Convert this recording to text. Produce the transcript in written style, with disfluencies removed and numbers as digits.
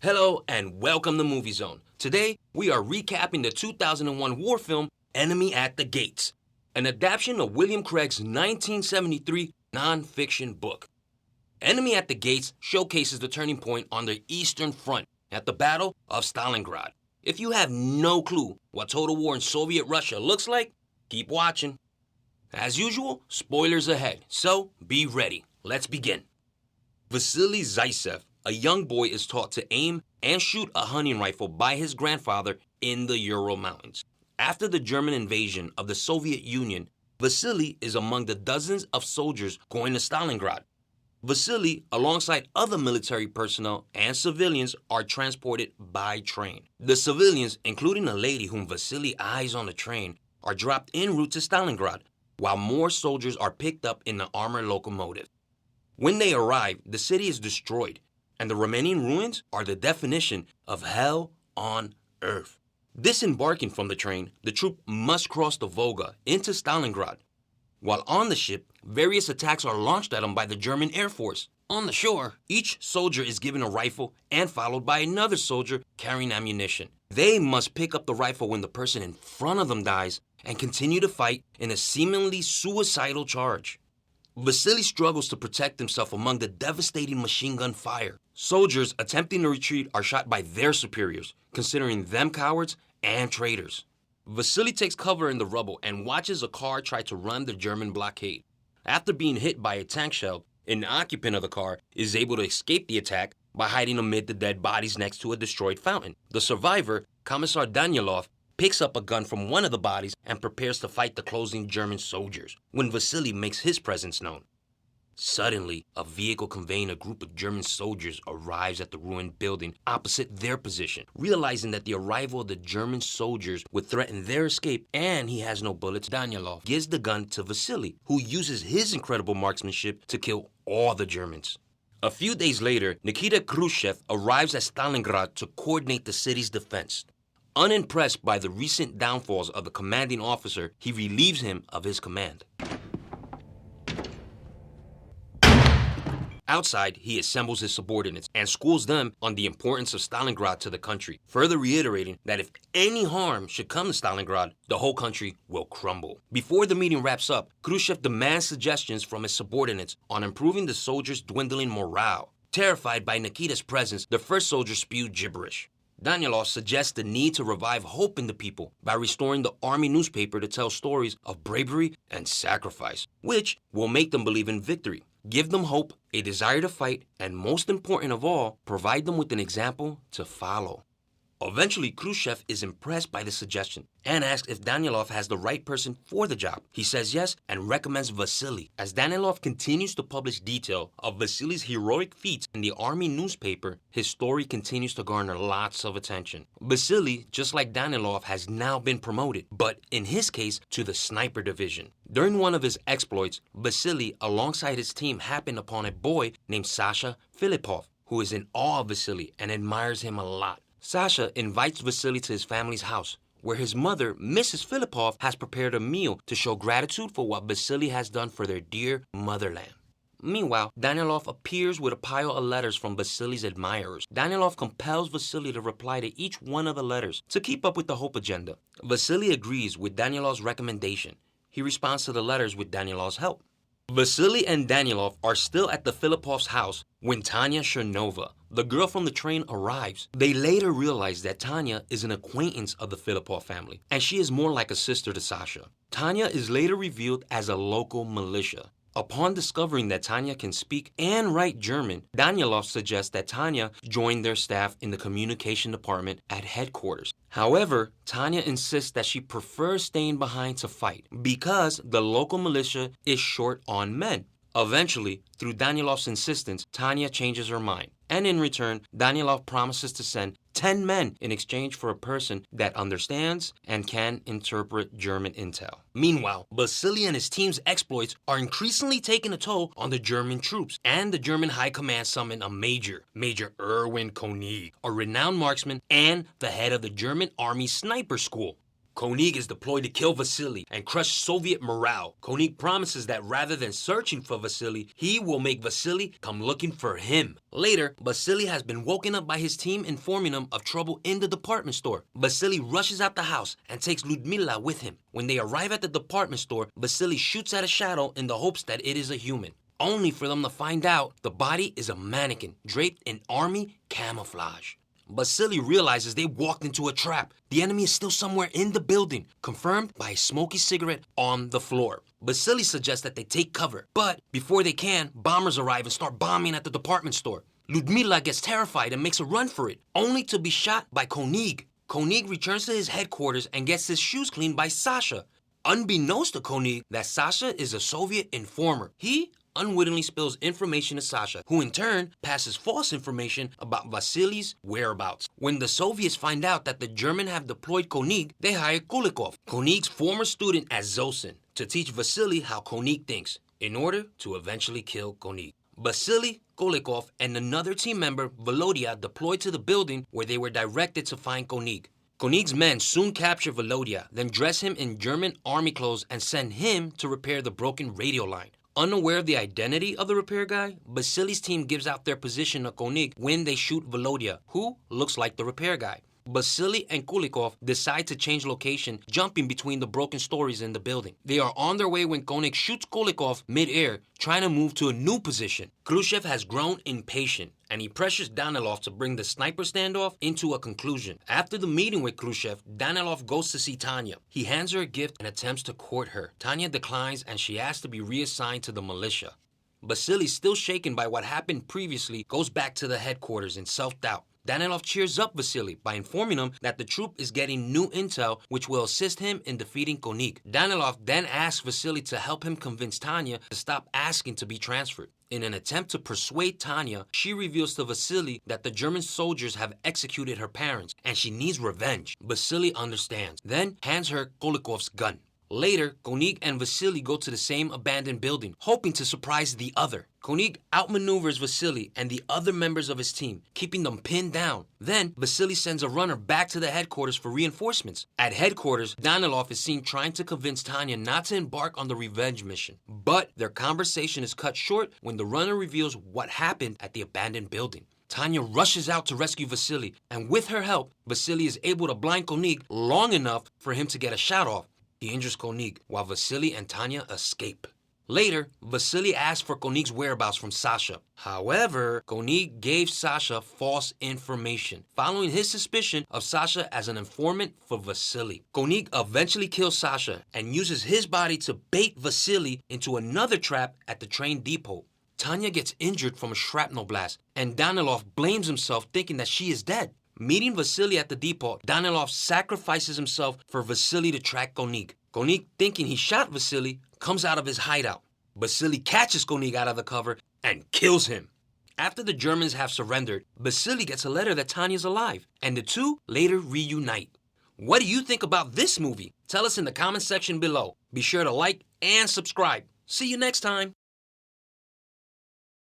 Hello and welcome to Movie Zone. Today, we are recapping the 2001 war film Enemy at the Gates, an adaptation of William Craig's 1973 non-fiction book. Enemy at the Gates showcases the turning point on the Eastern Front at the Battle of Stalingrad. If you have no clue what total war in Soviet Russia looks like, keep watching. As usual, spoilers ahead, so be ready. Let's begin. Vasily Zaitsev, a young boy, is taught to aim and shoot a hunting rifle by his grandfather in the Ural Mountains. After the German invasion of the Soviet Union, Vasily is among the dozens of soldiers going to Stalingrad. Vasily, alongside other military personnel and civilians, are transported by train. The civilians, including a lady whom Vasily eyes on the train, are dropped en route to Stalingrad, while more soldiers are picked up in the armored locomotive. When they arrive, the city is destroyed, and the remaining ruins are the definition of hell on earth. Disembarking from the train, the troop must cross the Volga into Stalingrad. While on the ship, various attacks are launched at them by the German Air Force. On the shore, each soldier is given a rifle and followed by another soldier carrying ammunition. They must pick up the rifle when the person in front of them dies and continue to fight in a seemingly suicidal charge. Vasily struggles to protect himself among the devastating machine gun fire. Soldiers attempting to retreat are shot by their superiors, considering them cowards and traitors. Vasily takes cover in the rubble and watches a car try to run the German blockade. After being hit by a tank shell, an occupant of the car is able to escape the attack by hiding amid the dead bodies next to a destroyed fountain. The survivor, Commissar Danielov, picks up a gun from one of the bodies and prepares to fight the closing German soldiers when Vasily makes his presence known. Suddenly, a vehicle conveying a group of German soldiers arrives at the ruined building opposite their position. Realizing that the arrival of the German soldiers would threaten their escape and he has no bullets, Danielov gives the gun to Vasily, who uses his incredible marksmanship to kill all the Germans. A few days later, Nikita Khrushchev arrives at Stalingrad to coordinate the city's defense. Unimpressed by the recent downfalls of the commanding officer, he relieves him of his command. Outside, he assembles his subordinates and schools them on the importance of Stalingrad to the country, further reiterating that if any harm should come to Stalingrad, the whole country will crumble. Before the meeting wraps up, Khrushchev demands suggestions from his subordinates on improving the soldiers' dwindling morale. Terrified by Nikita's presence, the first soldier spewed gibberish. Danielov suggests the need to revive hope in the people by restoring the army newspaper to tell stories of bravery and sacrifice, which will make them believe in victory, give them hope, a desire to fight, and most important of all, provide them with an example to follow. Eventually, Khrushchev is impressed by the suggestion and asks if Danielov has the right person for the job. He says yes and recommends Vasily. As Danielov continues to publish detail of Vasily's heroic feats in the army newspaper, his story continues to garner lots of attention. Vasily, just like Danielov, has now been promoted, but in his case, to the sniper division. During one of his exploits, Vasily, alongside his team, happened upon a boy named Sasha Filipov, who is in awe of Vasily and admires him a lot. Sasha invites Vasily to his family's house, where his mother, Mrs. Filipov, has prepared a meal to show gratitude for what Vasily has done for their dear motherland. Meanwhile, Danielov appears with a pile of letters from Vasily's admirers. Danielov compels Vasily to reply to each one of the letters to keep up with the hope agenda. Vasily agrees with Danielov's recommendation. He responds to the letters with Danielov's help. Vasily and Danielov are still at the Filipovs' house when Tanya Chernova, the girl from the train, arrives. They later realize that Tanya is an acquaintance of the Filipov family, and she is more like a sister to Sasha. Tanya is later revealed as a local militia. Upon discovering that Tanya can speak and write German, Danielov suggests that Tanya join their staff in the communication department at headquarters. However, Tanya insists that she prefers staying behind to fight because the local militia is short on men. Eventually, through Danielov's insistence, Tanya changes her mind. And in return, Danielov promises to send 10 men in exchange for a person that understands and can interpret German intel. Meanwhile, Vasily and his team's exploits are increasingly taking a toll on the German troops, and the German High Command summoned a Major Erwin Koenig, a renowned marksman and the head of the German Army Sniper School. Koenig is deployed to kill Vasily and crush Soviet morale. Koenig promises that rather than searching for Vasily, he will make Vasily come looking for him. Later, Vasily has been woken up by his team informing him of trouble in the department store. Vasily rushes out the house and takes Ludmila with him. When they arrive at the department store, Vasily shoots at a shadow in the hopes that it is a human, only for them to find out the body is a mannequin draped in army camouflage. Vasily realizes they walked into a trap. The enemy is still somewhere in the building, confirmed by a smoky cigarette on the floor. Vasily suggests that they take cover, but before they can, bombers arrive and start bombing at the department store. Ludmila gets terrified and makes a run for it, only to be shot by Koenig. Koenig returns to his headquarters and gets his shoes cleaned by Sasha. Unbeknownst to Koenig that Sasha is a Soviet informer, he unwittingly spills information to Sasha, who in turn passes false information about Vasily's whereabouts. When the Soviets find out that the Germans have deployed Koenig, they hire Kulikov, Koenig's former student at Zosin, to teach Vasily how Koenig thinks, in order to eventually kill Koenig. Vasily, Kulikov, and another team member, Volodya, deployed to the building where they were directed to find Koenig. Koenig's men soon capture Volodya, then dress him in German army clothes and send him to repair the broken radio line. Unaware of the identity of the repair guy, Vasily's team gives out their position to Koenig when they shoot Volodya, who looks like the repair guy. Vasily and Kulikov decide to change location, jumping between the broken stories in the building. They are on their way when Koenig shoots Kulikov mid-air, trying to move to a new position. Khrushchev has grown impatient, and he pressures Danilov to bring the sniper standoff into a conclusion. After the meeting with Khrushchev, Danilov goes to see Tanya. He hands her a gift and attempts to court her. Tanya declines, and she asks to be reassigned to the militia. Vasily, still shaken by what happened previously, goes back to the headquarters in self-doubt. Danilov cheers up Vasily by informing him that the troop is getting new intel which will assist him in defeating Koenig. Danilov then asks Vasily to help him convince Tanya to stop asking to be transferred. In an attempt to persuade Tanya, she reveals to Vasily that the German soldiers have executed her parents and she needs revenge. Vasily understands, then hands her Kulikov's gun. Later, Koenig and Vasily go to the same abandoned building, hoping to surprise the other. Koenig outmaneuvers Vasily and the other members of his team, keeping them pinned down. Then, Vasily sends a runner back to the headquarters for reinforcements. At headquarters, Danilov is seen trying to convince Tanya not to embark on the revenge mission. But their conversation is cut short when the runner reveals what happened at the abandoned building. Tanya rushes out to rescue Vasily, and with her help, Vasily is able to blind Koenig long enough for him to get a shot off. He injures Koenig, while Vasily and Tanya escape. Later, Vasily asks for Koenig's whereabouts from Sasha. However, Koenig gave Sasha false information, following his suspicion of Sasha as an informant for Vasily. Koenig eventually kills Sasha and uses his body to bait Vasily into another trap at the train depot. Tanya gets injured from a shrapnel blast, and Danilov blames himself, thinking that she is dead. Meeting Vasily at the depot, Danilov sacrifices himself for Vasily to track Koenig. Koenig, thinking he shot Vasily, comes out of his hideout. Vasily catches Koenig out of the cover and kills him. After the Germans have surrendered, Vasily gets a letter that Tanya's alive, and the two later reunite. What do you think about this movie? Tell us in the comment section below. Be sure to like and subscribe. See you next time.